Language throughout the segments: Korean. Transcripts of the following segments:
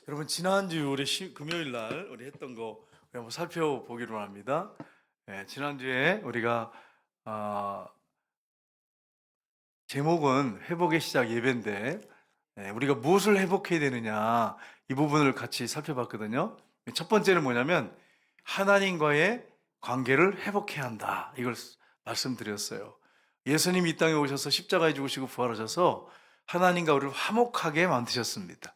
여러분 지난주 우리 금요일 날 우리 했던 거 우리 한번 살펴보기로 합니다. 지난주에 우리가 아, 제목은 회복의 시작 예배인데 우리가 무엇을 회복해야 되느냐 이 부분을 같이 살펴봤거든요. 첫 번째는 뭐냐면 하나님과의 관계를 회복해야 한다. 이걸 말씀드렸어요. 예수님이 이 땅에 오셔서 십자가에 죽으시고 부활하셔서 하나님과 우리를 화목하게 만드셨습니다.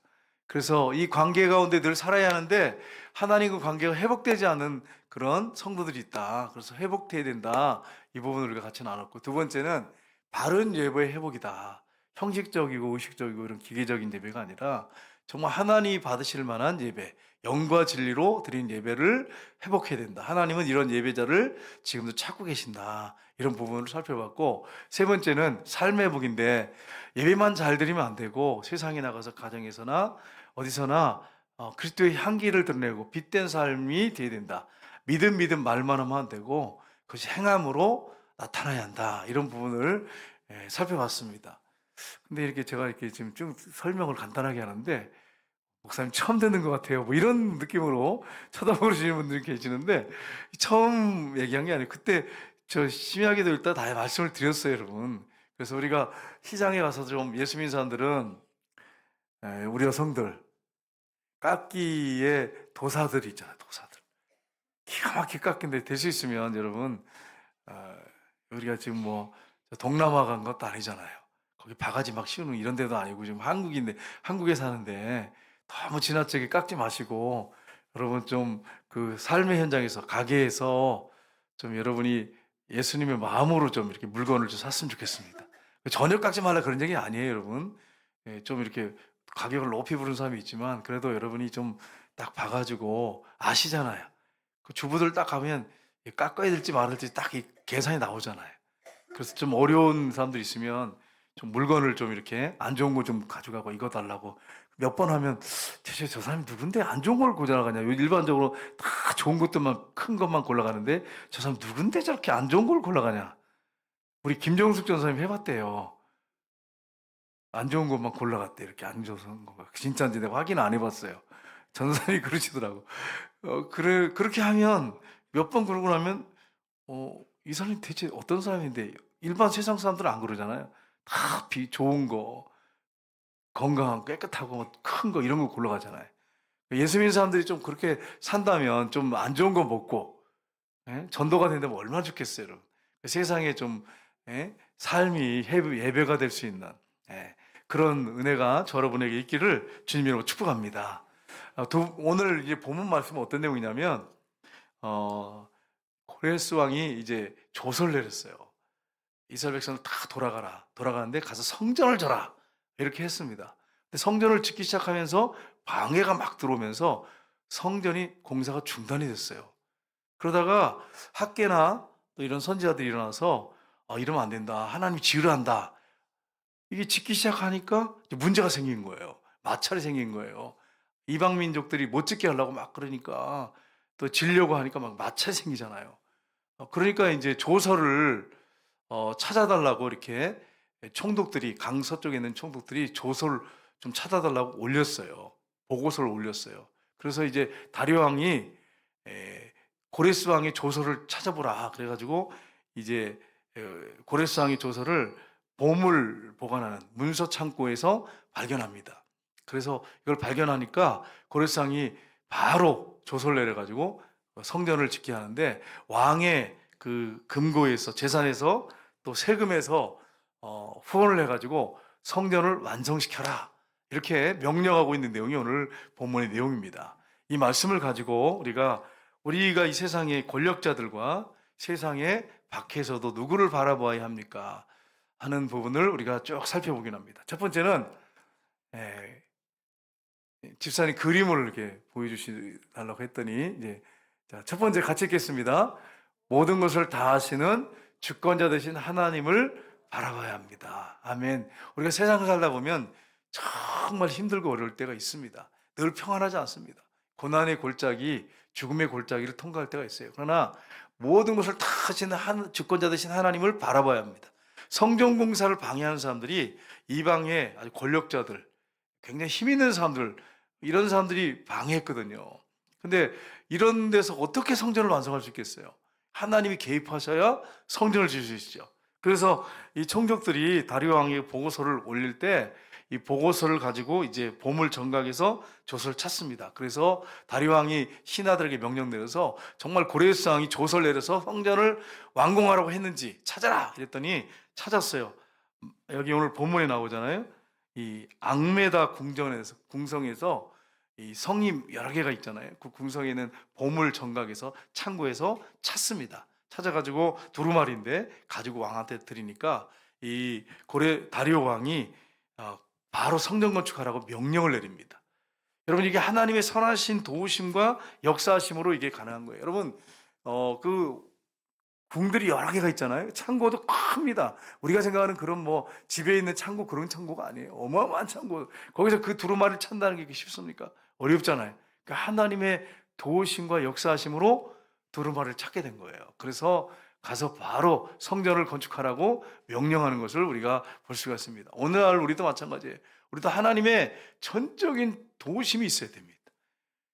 그래서 이 관계 가운데 늘 살아야 하는데 하나님과 관계가 회복되지 않은 그런 성도들이 있다. 그래서 회복돼야 된다. 이 부분을 우리가 같이 나눴고, 두 번째는 바른 예배의 회복이다. 형식적이고 의식적이고 이런 기계적인 예배가 아니라 정말 하나님이 받으실 만한 예배, 영과 진리로 드린 예배를 회복해야 된다. 하나님은 이런 예배자를 지금도 찾고 계신다. 이런 부분을 살펴봤고, 세 번째는 삶의 회복인데 예배만 잘 드리면 안 되고 세상에 나가서 가정에서나 어디서나 그리스도의 향기를 드러내고 빛된 삶이 되어야 된다. 믿음 말만 하면 안 되고 그것이 행함으로 나타나야 한다. 이런 부분을 살펴봤습니다. 근데 이렇게 제가 이렇게 지금 좀 설명을 간단하게 하는데 목사님 처음 듣는 것 같아요. 뭐 이런 느낌으로 쳐다보시는 분들이 계시는데 처음 얘기한 게 아니에요. 그때 저 심야기도 읽다 다 말씀을 드렸어요, 여러분. 그래서 우리가 시장에 가서 좀 예수 믿는 사람들은 우리 여성들 깎기의 도사들 있잖아요, 도사들. 기가 막히게 깎인데 될 수 있으면 여러분 우리가 지금 뭐 동남아 간 것도 아니잖아요. 거기 바가지 막 씌우는 이런 데도 아니고 지금 한국인데 한국에 사는데 너무 지나치게 깎지 마시고 여러분 좀 그 삶의 현장에서 가게에서 좀 여러분이 예수님의 마음으로 좀 이렇게 물건을 좀 샀으면 좋겠습니다. 전혀 깎지 말라 그런 얘기 아니에요, 여러분. 좀 이렇게 가격을 높이 부른 사람이 있지만 그래도 여러분이 좀 딱 봐가지고 아시잖아요. 그 주부들 딱 가면 깎아야 될지 말아야 될지 딱 이 계산이 나오잖아요. 그래서 좀 어려운 사람들 있으면 좀 물건을 좀 이렇게 안 좋은 거 좀 가져가고 이거 달라고 몇 번 하면 대체 저 사람이 누군데 안 좋은 걸 골라가냐. 일반적으로 다 좋은 것들만 큰 것만 골라가는데 저 사람 누군데 저렇게 안 좋은 걸 골라가냐. 우리 김정숙 전사님 해봤대요. 안 좋은 것만 골라갔대. 이렇게 안 좋은 거. 진짜인지 내가 확인 안 해봤어요. 전사님이 그러시더라고. 그래, 그렇게 하면 몇 번 그러고 나면 이 사람이 대체 어떤 사람인데 일반 세상 사람들은 안 그러잖아요. 다 좋은 거, 건강한 깨끗하고 큰 거 이런 거 골라가잖아요. 예수 믿는 사람들이 좀 그렇게 산다면 좀 안 좋은 거 먹고 전도가 된다면 얼마나 좋겠어요, 여러분. 세상에 좀 삶이 예배가 될 수 있는 그런 은혜가 여러분에게 있기를 주님으로 축복합니다. 오늘 이제 본문 말씀은 어떤 내용이냐면 고레스 왕이 이제 조서를 내렸어요. 이스라엘 백성을 다 돌아가는데 가서 성전을 져라. 이렇게 했습니다. 근데 성전을 짓기 시작하면서 방해가 막 들어오면서 성전이 공사가 중단이 됐어요. 그러다가 학계나 또 이런 선지자들이 일어나서 이러면 안 된다. 하나님이 지으려 한다. 이게 짓기 시작하니까 문제가 생긴 거예요. 마찰이 생긴 거예요. 이방 민족들이 못 짓게 하려고 막 그러니까 또 지려고 하니까 막 마찰이 생기잖아요. 그러니까 이제 조서를 찾아달라고 이렇게 총독들이 강서쪽에 있는 총독들이 조서를 좀 찾아달라고 올렸어요. 보고서를 올렸어요. 그래서 이제 다리오 왕이 고레스 왕의 조서를 찾아보라. 그래가지고 이제 고레스 왕의 조서를 보물 보관하는 문서 창고에서 발견합니다. 그래서 이걸 발견하니까 고레스 왕이 바로 조서를 내려가지고 성전을 짓게 하는데 왕의 그 금고에서 재산에서 또 세금에서 후원을 해가지고 성전을 완성시켜라 이렇게 명령하고 있는 내용이 오늘 본문의 내용입니다. 이 말씀을 가지고 우리가 이 세상의 권력자들과 세상의 밖에서도 누구를 바라보아야 합니까? 하는 부분을 우리가 쭉 살펴보긴 합니다. 첫 번째는 집사님 그림을 이렇게 보여주시달라고 했더니 이제 자, 첫 번째 같이 읽겠습니다. 모든 것을 다 하시는 주권자 되신 하나님을 바라봐야 합니다. 아멘. 우리가 세상을 살다 보면 정말 힘들고 어려울 때가 있습니다. 늘 평안하지 않습니다. 고난의 골짜기, 죽음의 골짜기를 통과할 때가 있어요. 그러나 모든 것을 다 하시는 주권자 되신 하나님을 바라봐야 합니다. 성전 공사를 방해하는 사람들이 이방의 아주 권력자들, 굉장히 힘 있는 사람들 이런 사람들이 방해했거든요. 근데 이런 데서 어떻게 성전을 완성할 수 있겠어요? 하나님이 개입하셔야 성전을 지을 수 있죠. 그래서 이 총독들이 다리오 왕에게 보고서를 올릴 때 이 보고서를 가지고 이제 보물 정각에서 조서를 찾습니다. 그래서 다리오 왕이 신하들에게 명령 내려서 정말 고레스 왕이 조서를 내려서 성전을 완공하라고 했는지 찾아라 이랬더니 찾았어요. 여기 오늘 본문에 나오잖아요. 이 앙메다 궁성에서 이 성이 여러 개가 있잖아요. 그 궁성에는 보물 정각에서 창고에서 찾습니다. 찾아가지고 두루마리인데 가지고 왕한테 드리니까 이 고레 다리오 왕이 바로 성전 건축하라고 명령을 내립니다. 여러분 이게 하나님의 선하신 도우심과 역사하심으로 이게 가능한 거예요. 여러분 그 궁들이 여러 개가 있잖아요. 창고도 큽니다. 우리가 생각하는 그런 뭐 집에 있는 창고 그런 창고가 아니에요. 어마어마한 창고. 거기서 그 두루마리를 찬다는 게 쉽습니까? 어렵잖아요. 그러니까 하나님의 도우심과 역사하심으로 두루마리를 찾게 된 거예요. 그래서 가서 바로 성전을 건축하라고 명령하는 것을 우리가 볼 수가 있습니다. 오늘날 우리도 마찬가지예요. 우리도 하나님의 전적인 도우심이 있어야 됩니다.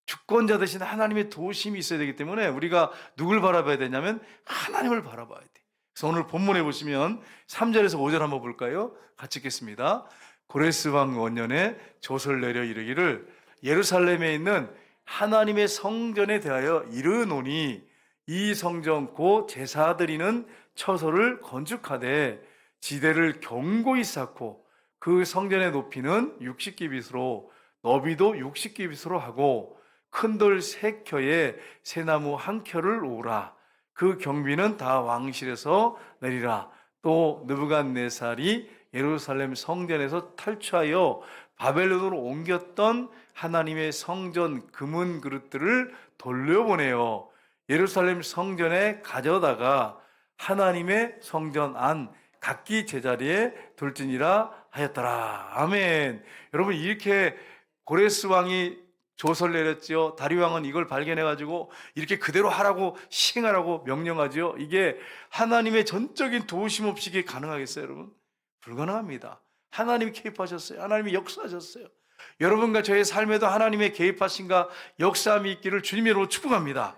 주권자 대신 하나님의 도우심이 있어야 되기 때문에 우리가 누굴 바라봐야 되냐면 하나님을 바라봐야 돼. 그래서 오늘 본문에 보시면 3절에서 5절 한번 볼까요? 같이 읽겠습니다. 고레스 왕 원년에 조서를 내려 이르기를 예루살렘에 있는 하나님의 성전에 대하여 이르노니 이 성전 곧 제사 드리는 처소를 건축하되 지대를 견고히 쌓고 그 성전의 높이는 60규빗으로 너비도 60규빗으로 하고 큰 돌 3켜에 새나무 1켜를 놓으라. 그 경비는 다 왕실에서 내리라. 또 느부갓네살이 예루살렘 성전에서 탈취하여 바벨론으로 옮겼던 하나님의 성전 금은 그릇들을 돌려보내어 예루살렘 성전에 가져다가 하나님의 성전 안 각기 제자리에 둘지니라 하였더라. 아멘. 여러분 이렇게 고레스 왕이 조서를 내렸지요. 다리오 왕은 이걸 발견해 가지고 이렇게 그대로 하라고 시행하라고 명령하지요. 이게 하나님의 전적인 도우심 없이 이게 가능하겠어요, 여러분? 불가능합니다. 하나님이 개입하셨어요. 하나님이 역사하셨어요. 여러분과 저의 삶에도 하나님의 개입하심과 역사함이 있기를 주님으로 축복합니다.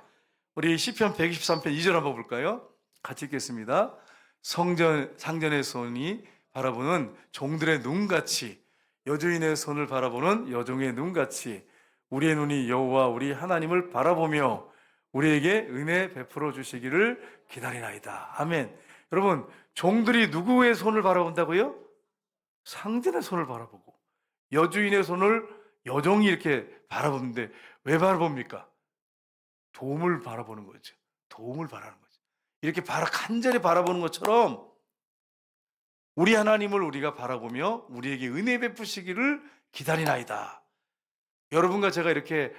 우리 시편 123편 2절 한번 볼까요? 같이 읽겠습니다. 상전의 손이 바라보는 종들의 눈같이 여주인의 손을 바라보는 여종의 눈같이 우리의 눈이 여호와 우리 하나님을 바라보며 우리에게 은혜 베풀어 주시기를 기다리나이다. 아멘. 여러분 종들이 누구의 손을 바라본다고요? 상전의 손을 바라보고 여주인의 손을 여종이 이렇게 바라보는데 왜 바라봅니까? 도움을 바라보는 거죠. 도움을 바라는 거죠. 이렇게 간절히 바라보는 것처럼 우리 하나님을 우리가 바라보며 우리에게 은혜 베푸시기를 기다리나이다. 여러분과 제가 이렇게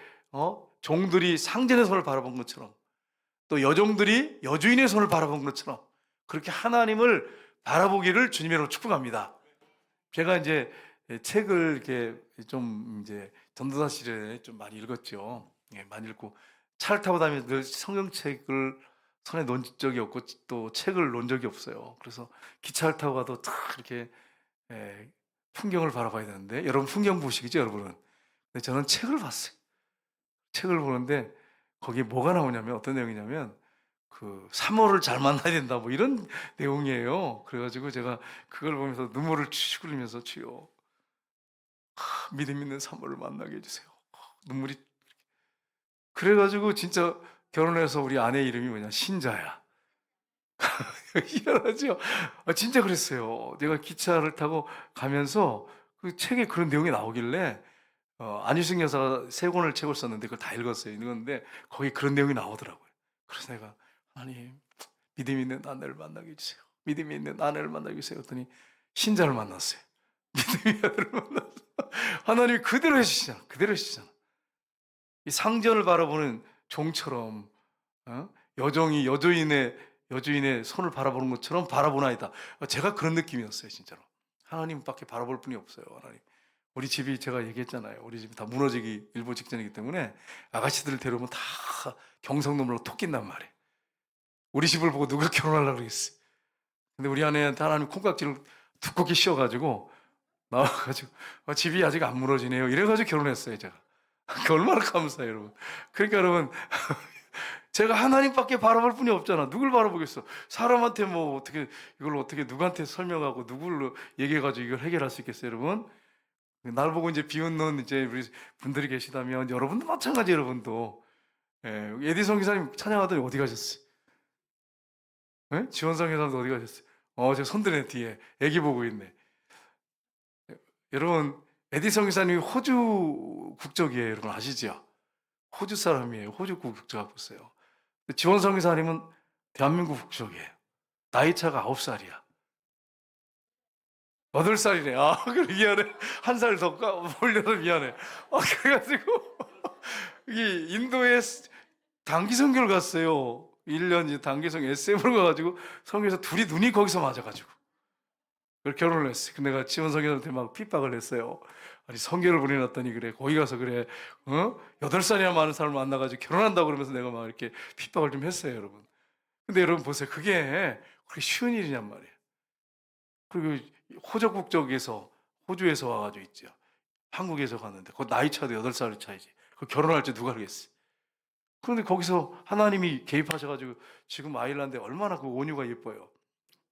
종들이 상전의 손을 바라본 것처럼 또 여종들이 여주인의 손을 바라본 것처럼 그렇게 하나님을 바라보기를 주님의 이름으로 축복합니다. 제가 이제 책을 이렇게 좀 이제 전도사실에 좀 많이 읽었죠. 예, 많이 읽고 차를 타고 다니면서 늘 성경책을 손에 놓은 적이 없고 또 책을 놓은 적이 없어요. 그래서 기차를 타고 가도 탁 이렇게 풍경을 바라봐야 되는데 여러분 풍경 보시겠죠, 여러분은? 근데 저는 책을 봤어요. 책을 보는데 거기에 뭐가 나오냐면 어떤 내용이냐면 그 사모를 잘 만나야 된다 뭐 이런 내용이에요. 그래가지고 제가 그걸 보면서 눈물을 치익 흘리면서 주여 믿음 있는 사모를 만나게 해주세요. 눈물이 그래가지고 진짜 결혼해서 우리 아내 이름이 뭐냐 신자야. 희한하죠? 진짜 그랬어요. 내가 기차를 타고 가면서 그 책에 그런 내용이 나오길래 안유승 여사가 3권을 책을 썼는데 그걸 다 읽었어요. 읽었는데 거기 그런 내용이 나오더라고요. 그래서 내가 하나님 믿음 있는 아내를 만나게 해주세요. 믿음이 있는 아내를 만나게 해주세요. 했더니 신자를 만났어요. 믿음의 아들을 만났어. 하나님이 그대로 해주시잖아. 그대로 해주시잖아. 이 상전을 바라보는 종처럼 여종이 여주인의 손을 바라보는 것처럼 바라보나이다. 제가 그런 느낌이었어요, 진짜로. 하나님밖에 바라볼 분이 없어요, 하나님. 우리 집이 제가 얘기했잖아요. 우리 집이 다 무너지기 일보 직전이기 때문에 아가씨들을 데려오면 다 경성놈으로 토 낀단 말이에요. 우리 집을 보고 누가 결혼하려고 그러겠어요. 근데 우리 아내한테 하나님 콩깍지를 두껍게 씌워가지고 나와가지고 집이 아직 안 무너지네요. 이래가지고 결혼했어요, 제가. 그 얼마나 감사해요, 여러분. 그러니까 여러분, 제가 하나님밖에 바라볼 분이 없잖아. 누굴 바라보겠어? 사람한테 뭐 어떻게 이걸 어떻게 누구한테 설명하고 누굴 얘기해 가지고 이걸 해결할 수 있겠어요, 여러분? 날 보고 이제 비웃는 이제 우리 분들이 계시다면 여러분도 마찬가지 여러분도. 예, 에디son 기사님 찬양하더니 어디 가셨어요? 예? 지원성 회장도 어디 가셨어요? 저 손드네 뒤에 애기 보고 있네. 여러분, 에디son 기사님이 호주 국적이에요. 여러분 아시죠? 호주 사람이에요. 호주 국적 갖고 있어요. 지원성 기사님은 대한민국 국적이에요. 나이 차가 9살이야. 8살이네. 아, 그래, 미안해. 한 살 더 올려서 미안해. 그래가지고, 이 인도에 단기 선교를 갔어요. 1년 이제 단기 선교 SM으로 가가지고, 선교에서 둘이 눈이 거기서 맞아가지고. 그걸 결혼을 했어요. 근데 내가 지원 선교한테 막 핍박을 했어요. 아니, 선교를 보내놨더니 그래. 거기 가서 그래. 8살이나 많은 사람을 만나가지고 결혼한다고 그러면서 내가 막 이렇게 핍박을 좀 했어요, 여러분. 근데 여러분 보세요. 그게 그렇게 쉬운 일이냔 말이에요. 그리고 호적 국적에서 호주에서 와가지고 있죠. 한국에서 갔는데 그 나이 차도 8살 차이지. 그 결혼할 때 누가 그랬어? 그런데 거기서 하나님이 개입하셔가지고 지금 아일랜드에 얼마나 그 온유가 예뻐요.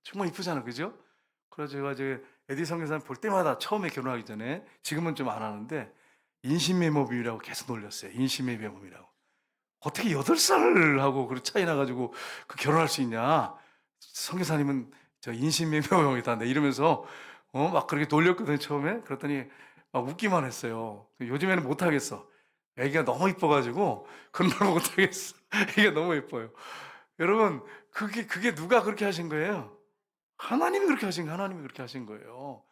정말 이쁘잖아, 그죠? 그래서 제가 이제 에디son 교사님 볼 때마다 처음에 결혼하기 전에 지금은 좀 안 하는데 인신매매범이라고 계속 놀렸어요. 인신매매범이라고. 어떻게 8살하고 그 차이 나가지고 그 결혼할 수 있냐? 성교사님은 저 인신매매범이다. 네, 이러면서 막 그렇게 놀렸거든요, 처음에. 그랬더니 막 웃기만 했어요. 요즘에는 못하겠어. 애기가 너무 이뻐가지고 그런 말 못하겠어. 애기가 너무 예뻐요. 여러분, 그게 누가 그렇게 하신 거예요? 하나님이 그렇게 하신 거예요. 하나님이 그렇게 하신 거예요.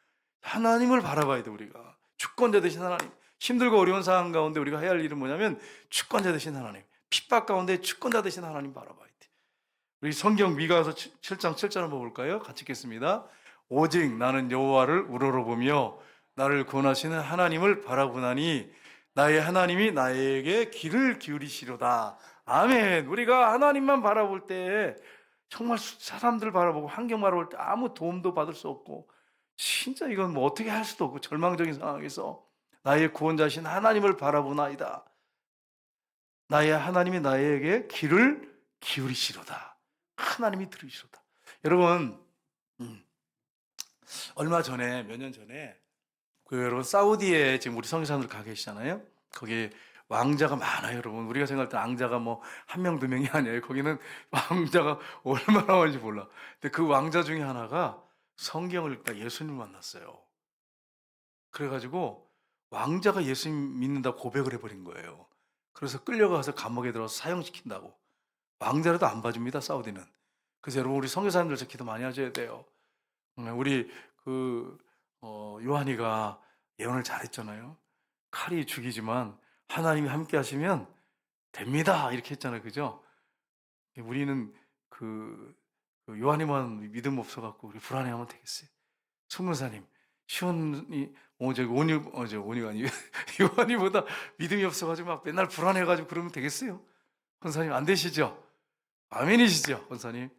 하나님을 바라봐야 돼, 우리가. 주권자 되신 하나님. 힘들고 어려운 상황 가운데 우리가 해야 할 일은 뭐냐면 주권자 되신 하나님. 핍박 가운데 주권자 되신 하나님 바라봐야 돼. 우리 성경 미가서 7장 7절 한번 볼까요? 같이 읽겠습니다. 오직 나는 여호와를 우러러보며 나를 구원하시는 하나님을 바라보나니 나의 하나님이 나에게 귀를 기울이시로다. 아멘. 우리가 하나님만 바라볼 때 정말 사람들 바라보고 환경 바라볼 때 아무 도움도 받을 수 없고 진짜 이건 뭐 어떻게 할 수도 없고 절망적인 상황에서 나의 구원자신 하나님을 바라보나이다. 나의 하나님이 나에게 귀를 기울이시로다. 하나님이 들으시로다. 여러분, 얼마 전에 몇 년 전에 여러분 사우디에 지금 우리 선교사님들 가 계시잖아요. 거기 왕자가 많아요, 여러분. 우리가 생각할 때 왕자가 뭐 한 명, 두 명이 아니에요. 거기는 왕자가 얼마나 많은지 몰라. 근데 그 왕자 중에 하나가 성경을 읽다 예수님을 만났어요. 그래가지고 왕자가 예수님 믿는다 고백을 해버린 거예요. 그래서 끌려가서 감옥에 들어서 사형시킨다고. 왕자라도 안 봐줍니다, 사우디는. 그래서 여러분 우리 선교사님들 기도 많이 하셔야 돼요. 우리 요한이가 예언을 잘했잖아요. 칼이 죽이지만 하나님이 함께 하시면 됩니다. 이렇게 했잖아요. 그죠? 우리는 요한이만 믿음 없어갖고 우리 불안해하면 되겠어요. 송문사님, 시온이, 온유가 아니, 요한이보다 믿음이 없어가지고 막 맨날 불안해가지고 그러면 되겠어요? 권사님, 안 되시죠? 아멘이시죠? 권사님?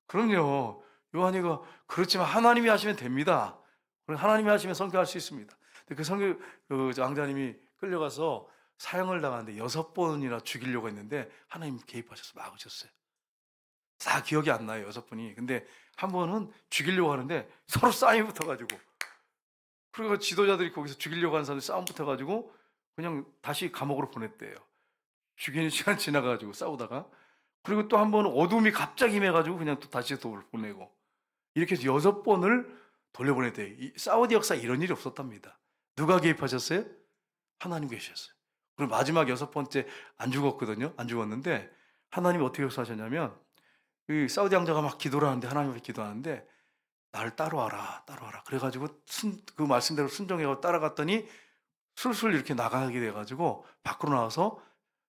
그럼요. 요한이가 그렇지만 하나님이 하시면 됩니다. 하나님이 하시면 선교할 수 있습니다. 근데 그 왕자님이 끌려가서 사형을 당하는데 6번이나 죽이려고 했는데 하나님 개입하셔서 막으셨어요. 다 기억이 안 나요, 6번이. 근데 한 번은 죽이려고 하는데 서로 싸움이 붙어가지고 그리고 지도자들이 거기서 죽이려고 하는 사람들이 싸움 붙어가지고 그냥 다시 감옥으로 보냈대요. 죽이는 시간 지나가지고 싸우다가 그리고 또 한 번은 어둠이 갑자기 임해가지고 그냥 또 다시 보내고 이렇게 해서 6번을 돌려보냈대요. 사우디 역사에 이런 일이 없었답니다. 누가 개입하셨어요? 하나님 계셨어요. 그리고 마지막 6번째 안 죽었거든요. 안 죽었는데 하나님이 어떻게 역사하셨냐면 이 사우디 왕자가 막 기도를 하는데 하나님 앞에 기도하는데 나를 따라와라 따라와라 그래가지고 그 말씀대로 순종해서 따라갔더니 술술 이렇게 나가게 돼가지고 밖으로 나와서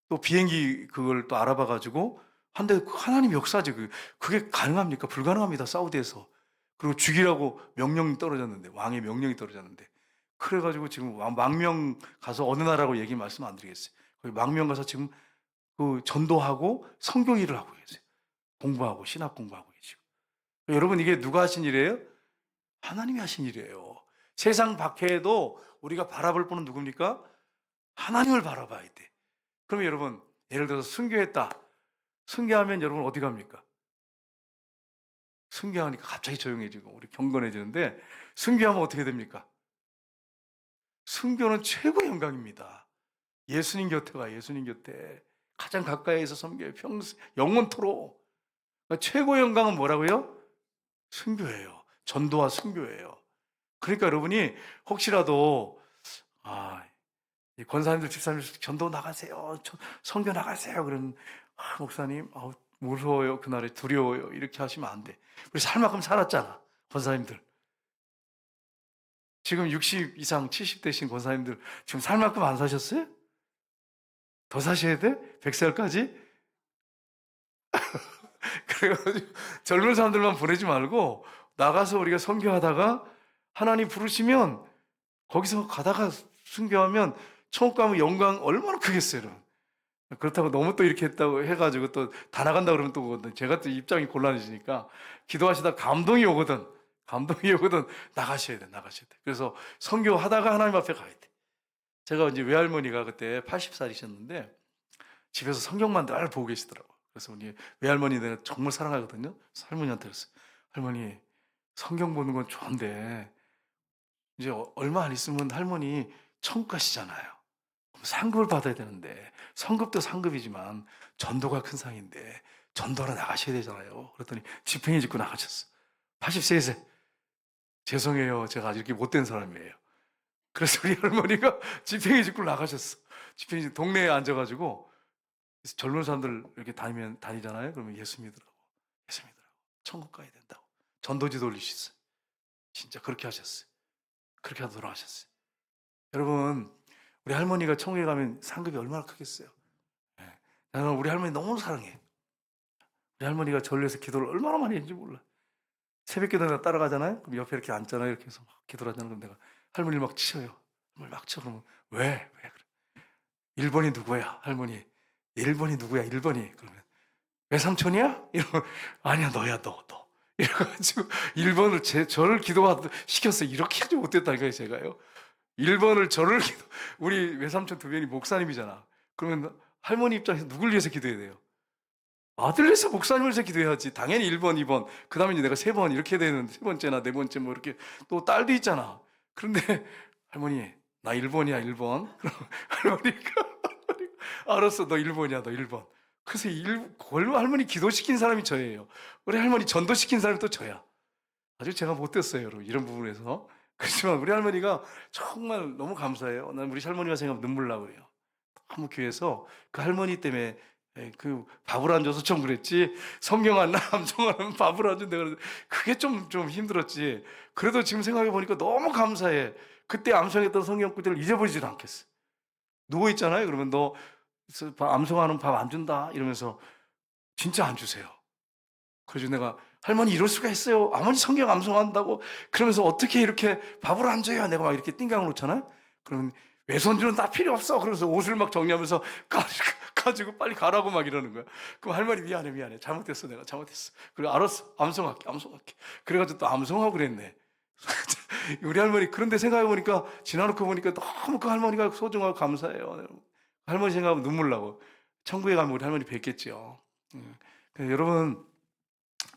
또 비행기 그걸 또 알아봐가지고 한데 하나님 역사지 그게 가능합니까? 불가능합니다. 사우디에서. 그리고 죽이라고 명령이 떨어졌는데 왕의 명령이 떨어졌는데 그래가지고 지금 망명 가서 어느 나라고 얘기 말씀 안 드리겠어요. 거기 망명 가서 지금 그 전도하고 선교 일을 하고 계세요. 공부하고 신학 공부하고 계시고. 여러분 이게 누가 하신 일이에요? 하나님이 하신 일이에요. 세상 밖에도 우리가 바라볼 분은 누굽니까? 하나님을 바라봐야 돼. 그러면 여러분, 예를 들어서 순교했다. 순교하면 여러분 어디 갑니까? 순교하니까 갑자기 조용해지고 우리 경건해지는데, 순교하면 어떻게 됩니까? 순교는 최고의 영광입니다. 예수님 곁에 가, 예수님 곁에 가장 가까이에서 섬겨요. 평생 영원토록. 그러니까 최고의 영광은 뭐라고요? 순교예요. 전도와 순교예요. 그러니까 여러분이 혹시라도 이 권사님들, 집사님들 전도 나가세요, 선교 나가세요, 그러면 목사님 무서워요, 그날에 두려워요, 이렇게 하시면 안 돼. 우리 살 만큼 살았잖아. 권사님들 지금 60 이상 70대신 권사님들 지금 살 만큼 안 사셨어요? 더 사셔야 돼? 100살까지? 그래가지고 젊은 사람들만 보내지 말고 나가서 우리가 선교하다가 하나님 부르시면 거기서 가다가 순교하면 천국 가면 영광 얼마나 크겠어요, 여러분. 그렇다고 너무 또 이렇게 했다고 해가지고 또 다 나간다 그러면 또 제가 또 입장이 곤란해지니까 기도하시다 감동이 오거든. 감동이 오거든. 나가셔야 돼, 나가셔야 돼. 그래서 선교하다가 하나님 앞에 가야 돼. 제가 이제 외할머니가 그때 80살이셨는데 집에서 성경만 늘 보고 계시더라고. 그래서 우리 외할머니 내가 정말 사랑하거든요. 할머니한테 그랬어요. 할머니, 성경 보는 건 좋은데 이제 얼마 안 있으면 할머니 천국 가시잖아요. 상급을 받아야 되는데, 성급도 상급이지만 전도가 큰 상인데 전도하러 나가셔야 되잖아요. 그랬더니 지팽이 짚고 나가셨어. 80세에서 죄송해요, 제가 아직 이렇게 못된 사람이에요. 그래서 우리 할머니가 지팽이 짚고 나가셨어. 지팽이 동네에 앉아가지고 젊은 사람들 이렇게 다니잖아요. 그러면 예수 믿으라고, 예수 믿으라고, 천국 가야 된다고 전도지도 올리셨어요. 진짜 그렇게 하셨어요. 그렇게 하다 돌아가셨어요. 여러분, 우리 할머니가 천국에 가면 상급이 얼마나 크겠어요. 나는 우리 할머니 너무 사랑해. 우리 할머니가 절로 해서 기도를 얼마나 많이 했는지 몰라. 새벽기도 내가 따라가잖아요. 그럼 옆에 이렇게 앉잖아요. 이렇게 해서 막 기도를 하잖아요. 그럼 내가 할머니를 막 치어요. 할머니 막 쳐. 그러면 왜 그래? 1번이 누구야? 할머니 1번이 누구야? 1번이. 그러면 외삼촌이야? 이러면 아니야, 너야, 너. 이래가지고 1번을 저를 시켰어요. 이렇게 하지 못했다니까요, 제가요. 1번을 우리 외삼촌 두 명이 목사님이잖아. 그러면 할머니 입장에서 누굴 위해서 기도해야 돼요? 아들 위해서, 목사님을 위해서 기도해야지. 당연히 1번, 2번. 그 다음에 내가 3번 이렇게 되는, 3번째나 4번째 뭐 이렇게. 또 딸도 있잖아. 그런데 할머니, 나 1번이야, 1번. 그럼 할머니가 알았어, 너 1번이야, 너 1번. 그래서 할머니 기도시킨 사람이 저예요. 우리 할머니 전도시킨 사람이 또 저야. 아주 제가 못됐어요, 여러분. 이런 부분에서. 그렇지만 우리 할머니가 정말 너무 감사해요. 난 우리 할머니가 생각하면 눈물 나고 그래요. 너무 교회에서 그 할머니 때문에 그 밥을 안 줘서 좀 그랬지, 성경 안 암송하면 밥을 안 준다 그래서 그게 좀 힘들었지. 그래도 지금 생각해 보니까 너무 감사해. 그때 암송했던 성경 구절을 잊어버리질 않겠어. 누워 있잖아요. 그러면 너 암송하는 밥 안 준다 이러면서 진짜 안 주세요. 그래서 내가 할머니 이럴 수가 있어요. 아무리 성경 암송한다고 그러면서 어떻게 이렇게 밥을 안 줘요? 내가 막 이렇게 띵강을 놓잖아요. 그러면 외손주는 다 필요 없어. 그러면서 옷을 막 정리하면서 가지고 빨리 가라고 막 이러는 거야. 그럼 할머니 미안해. 잘못했어. 내가 잘못했어. 그래 알았어. 암송할게. 그래가지고 또 암송하고 그랬네. 우리 할머니, 그런데 생각해보니까 지나놓고 보니까 너무 그 할머니가 소중하고 감사해요. 할머니 생각하면 눈물 나고. 천국에 가면 우리 할머니 뵙겠죠.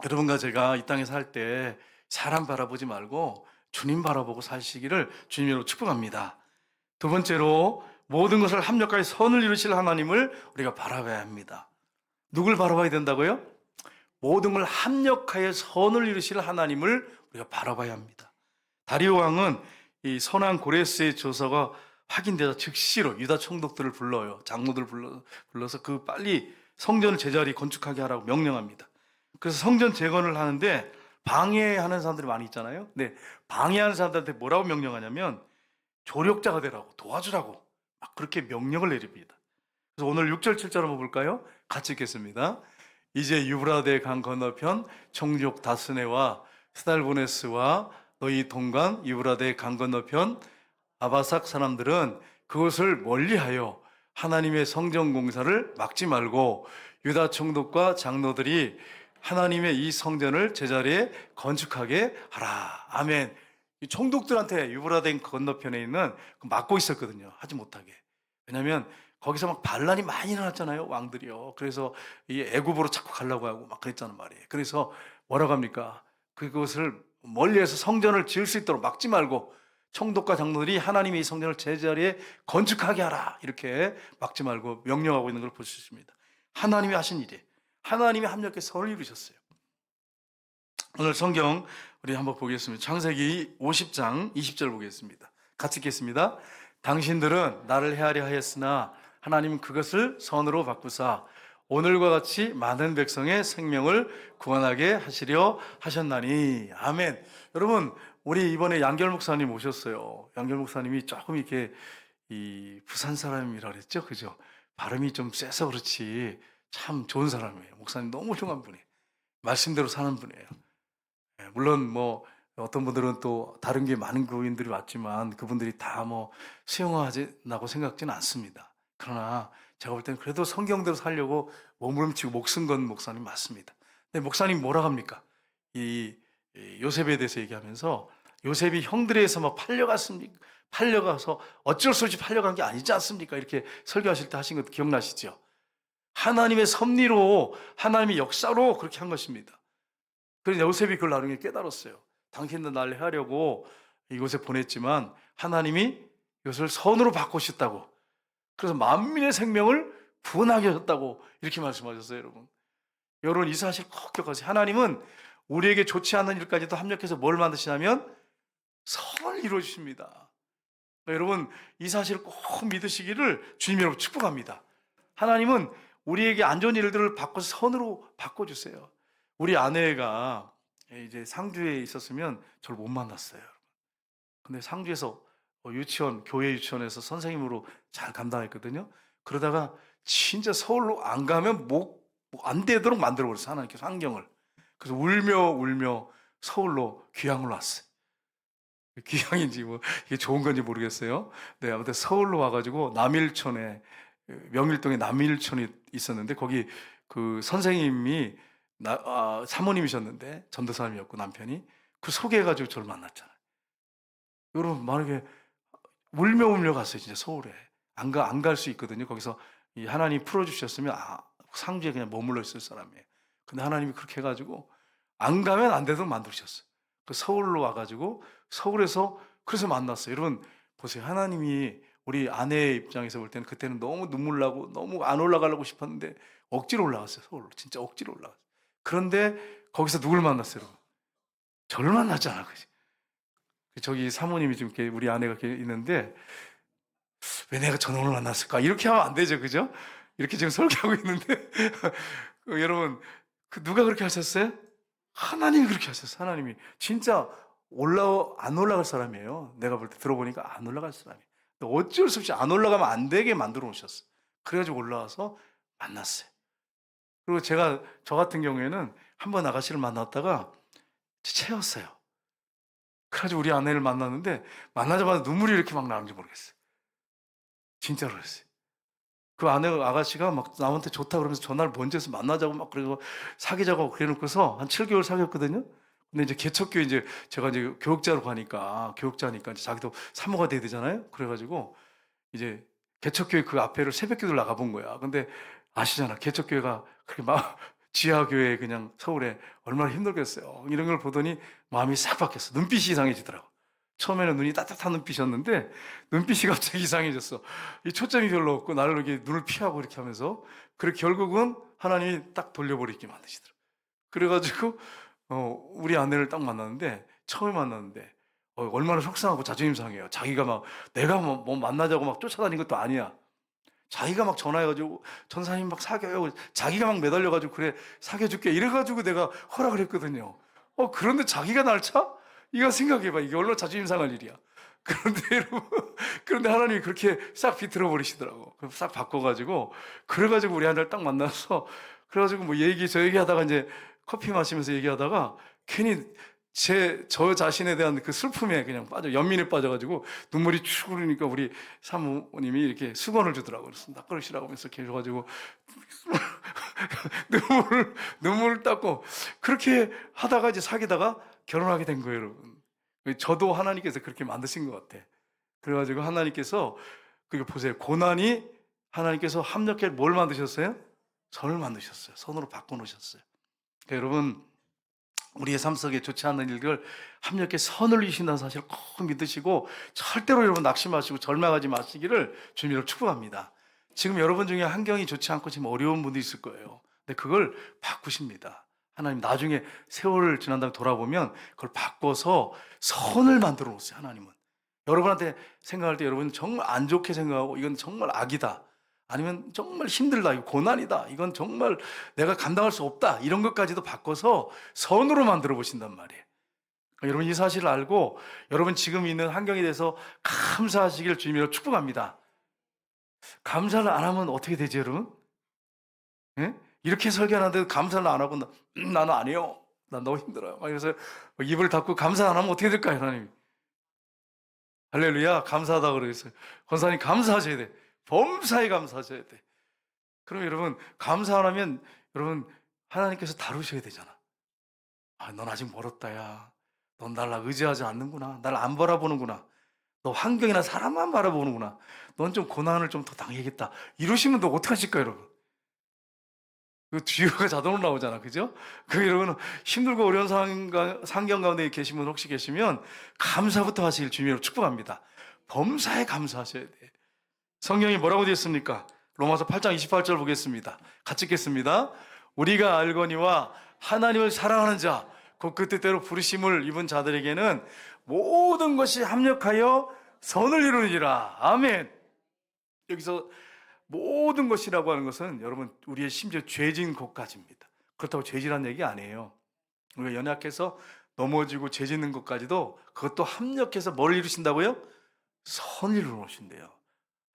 여러분과 제가 이 땅에 살 때 사람 바라보지 말고 주님 바라보고 사시기를 주님으로 축복합니다. 두 번째로, 모든 것을 합력하여 선을 이루실 하나님을 우리가 바라봐야 합니다. 누굴 바라봐야 된다고요? 모든 걸 합력하여 선을 이루실 하나님을 우리가 바라봐야 합니다. 다리오 왕은 이 선한 고레스의 조서가 확인되자 즉시로 유다 총독들을 불러요. 장로들을 불러서 그 빨리 성전을 제자리 건축하게 하라고 명령합니다. 그래서 성전 재건을 하는데 방해하는 사람들이 많이 있잖아요. 근데 방해하는 사람들한테 뭐라고 명령하냐면 조력자가 되라고, 도와주라고 막 그렇게 명령을 내립니다. 그래서 오늘 6절 7절 한번 볼까요? 같이 읽겠습니다. 이제 유브라데 강 건너편 총족 다스네와 스달보네스와 너희 동강 유브라데 강 건너편 아바삭 사람들은 그것을 멀리하여 하나님의 성전 공사를 막지 말고 유다 총독과 장로들이 하나님의 이 성전을 제자리에 건축하게 하라. 아멘. 이 총독들한테 유브라데 건너편에 있는 막고 있었거든요. 하지 못하게. 왜냐하면 거기서 막 반란이 많이 일어났잖아요, 왕들이요. 그래서 이 애굽으로 자꾸 가려고 하고 막 그랬잖아 말이에요. 그래서 뭐라고 합니까? 그것을 멀리에서 성전을 지을 수 있도록 막지 말고 총독과 장로들이 하나님의 이 성전을 제자리에 건축하게 하라, 이렇게 막지 말고 명령하고 있는 걸 볼 수 있습니다. 하나님이 하신 일이, 하나님이 합력해서 선을 이루셨어요. 오늘 성경 우리 한번 보겠습니다. 창세기 50장 20절 보겠습니다. 같이 읽겠습니다. 당신들은 나를 헤아려 하였으나 하나님은 그것을 선으로 바꾸사 오늘과 같이 많은 백성의 생명을 구원하게 하시려 하셨나니. 아멘. 여러분, 우리 이번에 양결 목사님 오셨어요. 양결 목사님이 조금 이렇게 이 부산 사람이라 그랬죠, 그죠? 발음이 좀 세서 그렇지 참 좋은 사람이에요. 목사님 너무 훌륭한 분이에요. 말씀대로 사는 분이에요. 물론 뭐 어떤 분들은 또 다른 게 많은 교인들이 왔지만 그분들이 다 뭐 수용하지라고 생각지는 않습니다. 그러나 제가 볼 때는 그래도 성경대로 살려고 몸부림치고 목숨 건 목사님 맞습니다. 근데 목사님 뭐라 합니까? 이 요셉에 대해서 얘기하면서 요셉이 형들에서 막 팔려가서 어쩔 수 없이 팔려간 게 아니지 않습니까? 이렇게 설교하실 때 하신 것 기억나시죠? 하나님의 섭리로, 하나님의 역사로 그렇게 한 것입니다. 그래서 요셉이 그걸 나중에 깨달았어요. 당신도 날 헤아려고 이곳에 보냈지만 하나님이 이것을 선으로 바꾸셨다고. 그래서 만민의 생명을 구원하게 하셨다고 이렇게 말씀하셨어요, 여러분. 여러분, 이 사실 꼭 기억하세요. 하나님은 우리에게 좋지 않은 일까지도 합력해서 뭘 만드시냐면 선을 이루어 주십니다. 여러분, 이 사실을 꼭 믿으시기를 주님 여러분 축복합니다. 하나님은 우리에게 안 좋은 일들을 바꿔서 선으로 바꿔주세요. 우리 아내가 이제 상주에 있었으면 저를 못 만났어요. 근데 상주에서 유치원, 교회 유치원에서 선생님으로 잘 감당했거든요. 그러다가 진짜 서울로 안 가면 안 되도록 만들어버렸어요. 하나님께서 환경을. 그래서 울며 서울로 귀향을 왔어요. 귀향인지 뭐 이게 좋은 건지 모르겠어요. 네, 아무튼 서울로 와가지고 남일촌에, 명일동에 남일촌이 있었는데 거기 그 선생님이 사모님이셨는데 전도사님이었고 남편이 그 소개해가지고 저를 만났잖아요. 여러분, 만약에 울며 갔어요. 진짜 서울에 안 갈 수 있거든요. 거기서 이 하나님 풀어주셨으면 상주에 그냥 머물러 있을 사람이에요. 근데 하나님이 그렇게 해가지고 안 가면 안 되도록 만드셨어요. 그 서울로 와가지고 서울에서 그래서 만났어요. 여러분 보세요. 하나님이 우리 아내의 입장에서 볼 때는 그때는 너무 눈물 나고 너무 안 올라가려고 싶었는데 억지로 올라갔어요. 서울로. 진짜 억지로 올라갔어요. 그런데 거기서 누굴 만났어요, 여러분? 저를 만났잖아. 그지? 저기 사모님이 지금 이렇게 우리 아내가 이렇게 있는데 왜 내가 저놈을 만났을까? 이렇게 하면 안 되죠, 그죠? 이렇게 지금 설교하고 있는데 여러분, 그 누가 그렇게 하셨어요? 하나님이 그렇게 하셨어요. 하나님이 진짜 안 올라갈 사람이에요. 내가 볼 때 들어보니까 안 올라갈 사람이에요. 어쩔 수 없이 안 올라가면 안 되게 만들어 놓으셨어요. 그래가지고 올라와서 만났어요. 그리고 저 같은 경우에는 한번 아가씨를 만났다가 채웠어요. 그래가지고 우리 아내를 만났는데 만나자마자 눈물이 이렇게 막 나는지 모르겠어요. 진짜로 그랬어요. 그 아가씨가 막 남한테 좋다 그러면서 전화를 먼저 해서 만나자고 막 그러고 사귀자고 그래 놓고서 한 7개월 사귀었거든요. 근데 이제 개척교회 제가 이제 교육자로 가니까 교육자니까 이제 자기도 사모가 돼야 되잖아요. 그래가지고 이제 개척교회 그 앞에를 새벽기도를 나가본 거야. 근데 아시잖아. 개척교회가 그렇게 막 지하교회 그냥 서울에 얼마나 힘들겠어요. 이런 걸 보더니 마음이 싹 바뀌었어. 눈빛이 이상해지더라고. 처음에는 눈이 따뜻한 눈빛이었는데 눈빛이 갑자기 이상해졌어. 이 초점이 별로 없고 나를 이렇게 눈을 피하고 이렇게 하면서 그래 결국은 하나님이 딱 돌려버리게 만드시더라고. 그래가지고 우리 아내를 딱 만났는데 처음에 만났는데 얼마나 속상하고 자존심 상해요. 자기가 막 내가 뭐 만나자고 막 쫓아다닌 것도 아니야. 자기가 막 전화해가지고 전사님 막 사귀어요. 자기가 막 매달려가지고 그래 사귀어줄게 이래가지고 내가 허락을 했거든요. 그런데 자기가 날 차? 이거 생각해봐. 이게 얼마나 자존심 상할 일이야. 그런데 여러분, 그런데 하나님이 그렇게 싹 비틀어 버리시더라고. 싹 바꿔가지고 그래가지고 우리 아내를 딱 만나서 그래가지고 뭐 저 얘기하다가 이제 커피 마시면서 얘기하다가 괜히 저 자신에 대한 그 슬픔에 그냥 연민에 빠져가지고 눈물이 축 흐르니까 우리 사모님이 이렇게 수건을 주더라고요. 그래서 닦으시라고 하면서 이렇게 해가지고 눈물을 닦고 그렇게 하다가 이제 사귀다가 결혼하게 된 거예요, 여러분. 저도 하나님께서 그렇게 만드신 것 같아. 그래가지고 하나님께서 그리고 보세요. 고난이 하나님께서 합력해 뭘 만드셨어요? 선을 만드셨어요. 선으로 바꿔놓으셨어요. 그러니까 여러분, 우리의 삶 속에 좋지 않은 일들 합력해 선을 이루신다는 사실을 꼭 믿으시고 절대로 여러분 낙심하시고 절망하지 마시기를 주님으로 축복합니다. 지금 여러분 중에 환경이 좋지 않고 지금 어려운 분도 있을 거예요. 근데 그걸 바꾸십니다. 하나님 나중에 세월을 지난 다음에 돌아보면 그걸 바꿔서 선을 만들어 놓으세요. 하나님은 여러분한테 생각할 때 여러분 정말 안 좋게 생각하고 이건 정말 악이다, 아니면 정말 힘들다, 이거 고난이다, 이건 정말 내가 감당할 수 없다, 이런 것까지도 바꿔서 선으로 만들어 보신단 말이에요. 여러분 이 사실을 알고 여러분 지금 있는 환경에 대해서 감사하시기를 주님으로 축복합니다. 감사를 안 하면 어떻게 되지 여러분? 예? 이렇게 설교하는데 감사를 안 하고 나는 안 해요, 난 너무 힘들어요, 그래서 입을 닫고 감사 안 하면 어떻게 될까요? 하나님 할렐루야, 감사하다 그러겠어요. 권사님 감사하셔야 돼. 범사에 감사하셔야 돼. 그럼 여러분 감사 안 하면 여러분 하나님께서 다루셔야 되잖아. 아, 넌 아직 멀었다 야. 넌 날 의지하지 않는구나. 날 안 바라보는구나. 너 환경이나 사람만 바라보는구나. 넌 좀 고난을 좀 더 당해야겠다. 이러시면 너 어떡하실까요 여러분? 그 뒤가 자동으로 나오잖아, 그죠? 그 여러분 힘들고 어려운 상경 가운데 계신 분 혹시 계시면 감사부터 하시길 주님으로 축복합니다. 범사에 감사하셔야 돼. 성경이 뭐라고 되어 있습니까? 로마서 8장 28절 보겠습니다. 같이 읽겠습니다. 우리가 알거니와 하나님을 사랑하는 자, 곧 그 뜻대로 부르심을 입은 자들에게는 모든 것이 합력하여 선을 이루느니라. 아멘. 여기서 모든 것이라고 하는 것은 여러분 우리의 심지어 죄진 것까지입니다. 그렇다고 죄질한 얘기 아니에요. 우리가 연약해서 넘어지고 죄짓는 것까지도 그것도 합력해서 뭘 이루신다고요? 선을 이루신대요.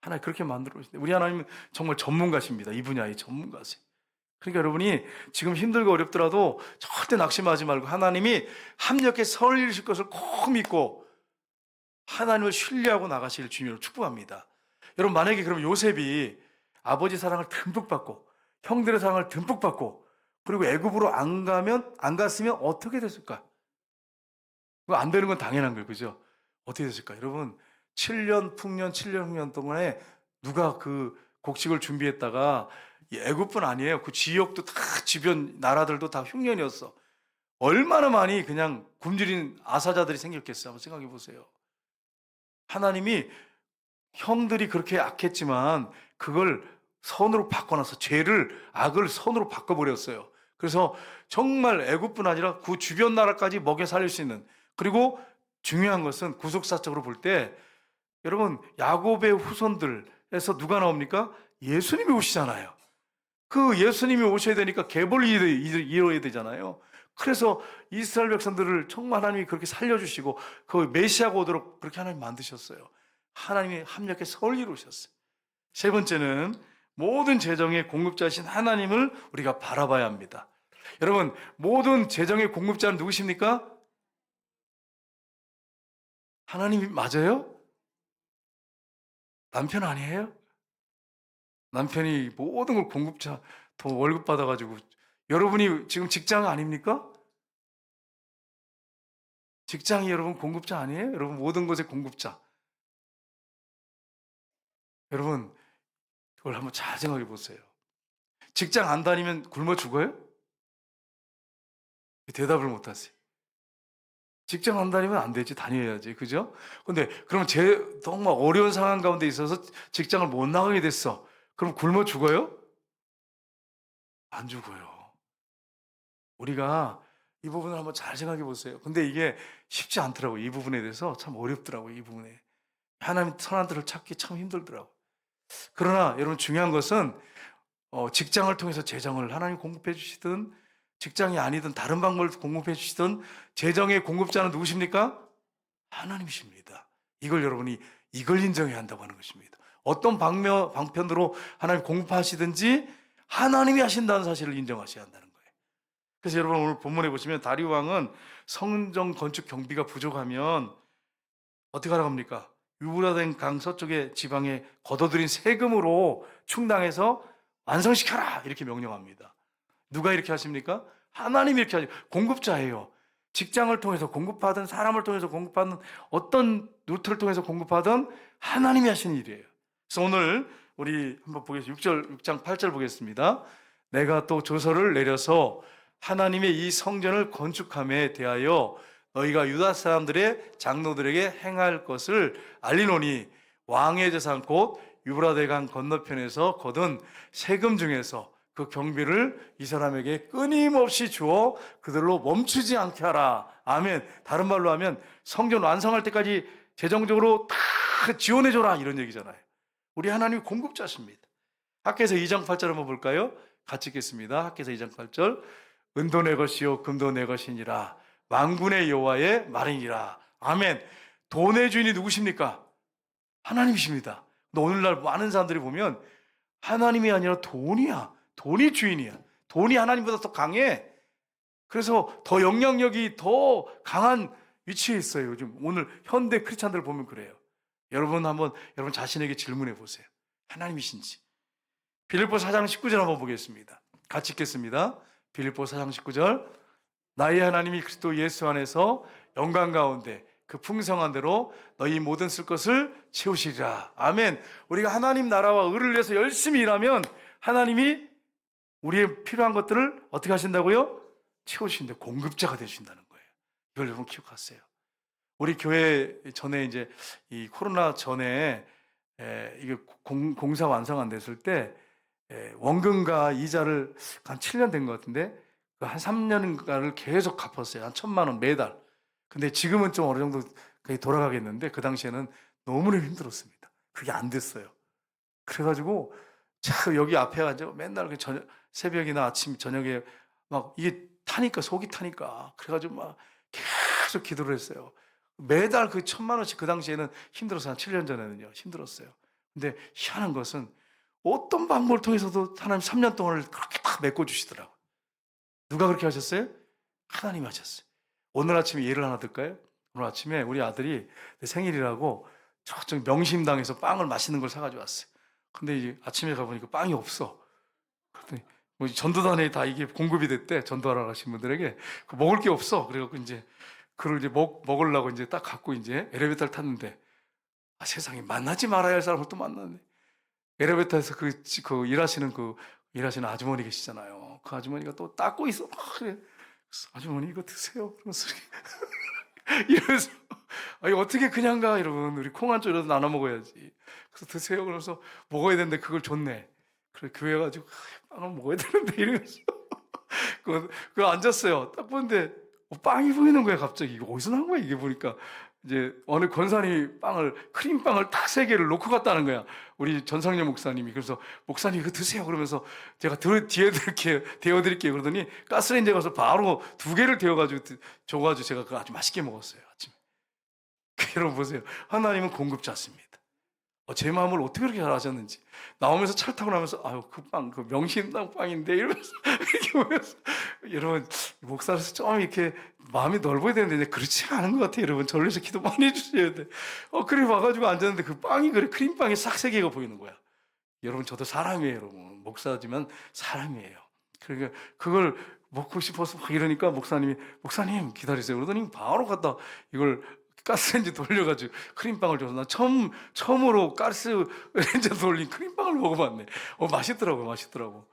하나님 그렇게 만들어 오신대요. 우리 하나님은 정말 전문가십니다. 이 분야의 전문가세요. 그러니까 여러분이 지금 힘들고 어렵더라도 절대 낙심하지 말고 하나님이 합력해 선을 이루실 것을 꼭 믿고 하나님을 신뢰하고 나가시길 주님으로 축복합니다. 여러분 만약에 그럼 요셉이 아버지 사랑을 듬뿍 받고 형들의 사랑을 듬뿍 받고 그리고 애굽으로 안 갔으면 어떻게 됐을까? 그거 안 되는 건 당연한 거예요, 그죠? 어떻게 됐을까? 여러분 7년 풍년 7년 풍년 동안에 누가 그 곡식을 준비했다가 애굽뿐 아니에요. 그 지역도 다 주변 나라들도 다 흉년이었어. 얼마나 많이 그냥 굶주린 아사자들이 생겼겠어요. 한번 생각해 보세요. 하나님이 형들이 그렇게 악했지만 그걸 선으로 바꿔놔서 악을 선으로 바꿔버렸어요. 그래서 정말 애굽뿐 아니라 그 주변 나라까지 먹여 살릴 수 있는, 그리고 중요한 것은 구속사적으로 볼 때 여러분 야곱의 후손들에서 누가 나옵니까? 예수님이 오시잖아요. 그 예수님이 오셔야 되니까 계보를 이뤄야 되잖아요. 그래서 이스라엘 백성들을 정말 하나님이 그렇게 살려주시고 그 메시아가 오도록 그렇게 하나님 만드셨어요. 하나님이 합력해 선을 이루셨어요. 세 번째는 모든 재정의 공급자이신 하나님을 우리가 바라봐야 합니다. 여러분 모든 재정의 공급자는 누구십니까? 하나님이 맞아요? 남편 아니에요? 남편이 모든 걸 공급자, 더 월급 받아가지고. 여러분이 지금 직장 아닙니까? 직장이 여러분 공급자 아니에요? 여러분 모든 것의 공급자. 여러분 그걸 한번 잘 생각해 보세요. 직장 안 다니면 굶어 죽어요? 대답을 못 하세요. 직장 안 다니면 안 되지, 다녀야지, 그죠? 근데 그럼 정말 어려운 상황 가운데 있어서 직장을 못 나가게 됐어. 그럼 굶어 죽어요? 안 죽어요. 우리가 이 부분을 한번 잘 생각해 보세요. 근데 이게 쉽지 않더라고요. 이 부분에 대해서 참 어렵더라고요. 이 부분에 하나님 선한 들을 찾기 참 힘들더라고요. 그러나 여러분 중요한 것은 직장을 통해서 재정을 하나님 공급해 주시든 직장이 아니든 다른 방법을 공급해 주시든 재정의 공급자는 누구십니까? 하나님이십니다. 이걸 여러분이 이걸 인정해야 한다고 하는 것입니다. 어떤 방편으로 하나님 공급하시든지 하나님이 하신다는 사실을 인정하셔야 한다는 거예요. 그래서 여러분 오늘 본문에 보시면 다리오 왕은 성전 건축 경비가 부족하면 어떻게 하라고 합니까? 유브라데 강 서쪽의 지방에 걷어들인 세금으로 충당해서 완성시켜라 이렇게 명령합니다. 누가 이렇게 하십니까? 하나님이 이렇게 하죠. 공급자예요. 직장을 통해서 공급하든 사람을 통해서 공급하든 어떤 루트를 통해서 공급하든 하나님이 하시는 일이에요. 그래서 오늘 우리 한번 보겠습니다. 6장 8절 보겠습니다. 내가 또 조서를 내려서 하나님의 이 성전을 건축함에 대하여 너희가 유다 사람들의 장로들에게 행할 것을 알리노니 왕의 재산 곧 유브라데 강 건너편에서 거둔 세금 중에서 그 경비를 이 사람에게 끊임없이 주어 그들로 멈추지 않게 하라. 아멘. 다른 말로 하면 성전 완성할 때까지 재정적으로 다 지원해줘라, 이런 얘기잖아요. 우리 하나님이 공급자십니다. 학개서 2장 8절 한번 볼까요? 같이 읽겠습니다. 학개서 2장 8절. 은도 내 것이요 금도 내 것이니라. 만군의 여호와의 말이니라. 아멘. 돈의 주인이 누구십니까? 하나님이십니다. 근데 오늘날 많은 사람들이 보면 하나님이 아니라 돈이야. 돈이 주인이야. 돈이 하나님보다 더 강해. 그래서 더 영향력이 더 강한 위치에 있어요. 요즘 오늘 현대 크리스찬들 보면 그래요. 여러분 자신에게 질문해 보세요. 하나님이신지. 빌립보 4장 19절 한번 보겠습니다. 같이 읽겠습니다. 빌립보 4장 19절. 나의 하나님이 그리스도 예수 안에서 영광 가운데 그 풍성한 대로 너희 모든 쓸 것을 채우시리라. 아멘. 우리가 하나님 나라와 의를 위해서 열심히 일하면 하나님이 우리의 필요한 것들을 어떻게 하신다고요? 채우신다. 공급자가 되신다는 거예요. 이걸 여러분 기억하세요. 우리 교회 전에 이제 이 코로나 전에 이게 공사 완성 안 됐을 때 원금과 이자를 한 7년 된 것 같은데 한 3년간을 계속 갚았어요. 한 1,000만 원 매달. 근데 지금은 좀 어느 정도 돌아가겠는데 그 당시에는 너무나 힘들었습니다. 그게 안 됐어요. 그래가지고 참 여기 앞에 가지고 맨날 새벽이나 아침 저녁에 막 이게 타니까 속이 타니까 그래가지고 막 계속 기도를 했어요. 매달 그 1,000만 원씩 그 당시에는 힘들어서 한 7년 전에는요 힘들었어요. 근데 희한한 것은 어떤 방법을 통해서도 하나님 3년 동안을 그렇게 다 메꿔주시더라고요. 누가 그렇게 하셨어요? 하나님이 하셨어요. 오늘 아침에 예를 하나 들까요? 오늘 아침에 우리 아들이 내 생일이라고 저쪽 명심당에서 빵을 맛있는 걸 사가지고 왔어요. 근데 이제 아침에 가보니까 빵이 없어. 그랬더니 뭐 전도단에 다 이게 공급이 됐대. 전도하러 가신 분들에게 먹을 게 없어. 그래갖고 이제 그걸 이제 먹으려고 이제 딱 갖고 이제 엘리베이터를 탔는데 세상에 만나지 말아야 할 사람을 또 만났네. 엘리베이터에서 일하시는 아주머니 계시잖아요. 그 아주머니가 또 닦고 있어. 그래. 아주머니 이거 드세요. 이러면서 아니 어떻게 그냥 가, 여러분. 우리 콩 한 쪽이라도 나눠 먹어야지. 그래서 드세요. 그러면서 먹어야 되는데 그걸 줬네. 그래 교회 가지고 빵을 먹어야 되는데 이러면서 그 앉았어요. 딱 보는데 빵이 보이는 거야. 갑자기 이거 어디서 나온 거야 이게. 보니까 이제 어느 권사님이 크림빵을 딱 3개를 놓고 갔다는 거야. 우리 전상렬 목사님이. 그래서 목사님 이거 드세요. 그러면서 제가 데워드릴게요. 그러더니 가스레인지에 가서 바로 2개를 줘가지고 제가 그거 아주 맛있게 먹었어요. 아침에. 여러분 보세요. 하나님은 공급자십니다. 제 마음을 어떻게 그렇게 잘 아셨는지. 나오면서 차를 타고 나면서 아유 그 명심당 빵인데 이러면서 이렇게 보면서 여러분 목사로서 좀 이렇게 마음이 넓어야 되는데 이제 그렇지가 않은 것 같아요. 여러분 절에서 기도 많이 해주셔야 돼. 그래 와가지고 앉았는데 그 빵이 그래 크림빵이 싹 3개가 보이는 거야. 여러분 저도 사람이에요. 여러분 목사지만 사람이에요. 그러니까 그걸 먹고 싶어서 막 이러니까 목사님 기다리세요. 그러더니 바로 갖다 이걸 가스레인지 돌려가지고 크림빵을 줘서 나 처음으로 가스레인지 돌린 크림빵을 먹어봤네. 맛있더라고.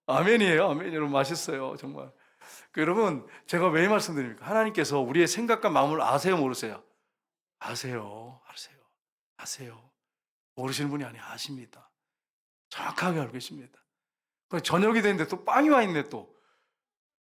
아멘이에요. 아멘. 여러분 맛있어요. 정말. 여러분 제가 왜 말씀드립니까? 하나님께서 우리의 생각과 마음을 아세요, 모르세요? 아세요. 모르시는 분이 아니에요. 아십니다. 정확하게 알고 계십니다. 저녁이 됐는데 또 빵이 와 있네 또.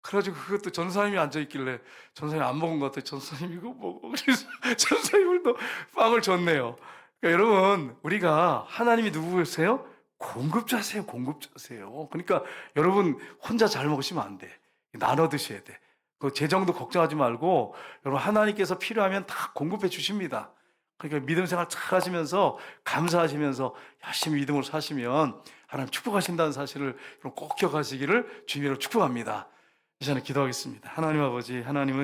그래가지고 그것도 전사님이 앉아있길래 전사님 안 먹은 것 같아요. 전사님 이거 먹어. 그래서 전사님을 또 빵을 줬네요. 그러니까 여러분 우리가 하나님이 누구세요? 공급자세요. 그러니까 여러분 혼자 잘 먹으시면 안 돼. 나눠 드셔야 돼. 그 재정도 걱정하지 말고 여러분 하나님께서 필요하면 다 공급해 주십니다. 그러니까 믿음 생활 잘 하시면서 감사하시면서 열심히 믿음으로 사시면 하나님 축복하신다는 사실을 꼭 기억하시기를 주님으로 축복합니다. 이제는 기도하겠습니다. 하나님 아버지, 하나님은